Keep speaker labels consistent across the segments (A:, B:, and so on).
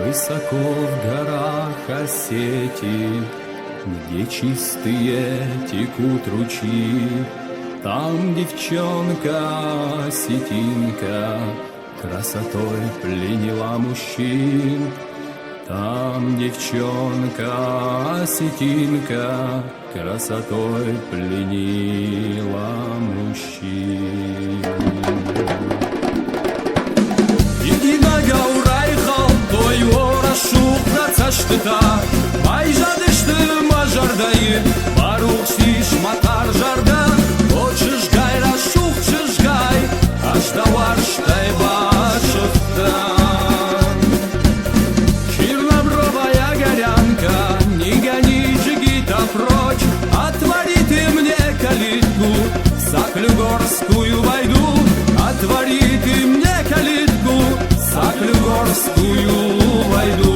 A: Высоко в горах Осетии, где чистые текут ручьи, там девчонка осетинка красотой пленила мужчин. Там девчонка осетинка красотой пленила мужчин. Ай жадышты мажардайы, барух сиш матар жарда, хочешь гай рашух чыжгай, аж даварштай башыфтан. Чернобровая горянка, не гони джигита прочь, отвори ты мне калитку, в Саклюгорскую войду, отвори ты мне калитку, в Саклюгорскую войду.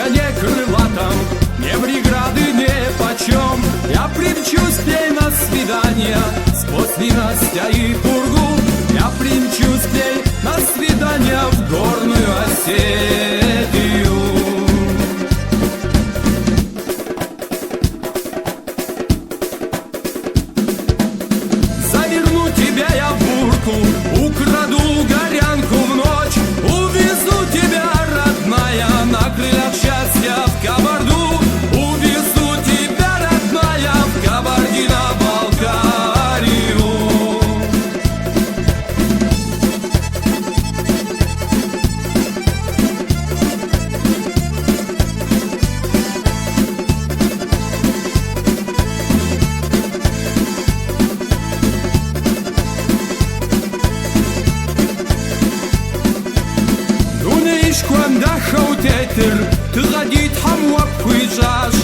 A: Не крылатом, не преграды нипочем, я примчусь к ней на свидание, спусти Настя и Пургу, я примчусь к ней на свидание в горную Осетию. Заверну тебя я в бурку, украду горянку в ночь, увезу тебя, родная, на крыльях счастья в Кабарду, увезу тебя, родная, в Кабардино-Балкарию. Quando schauteter, tradit ham wap kwijaj.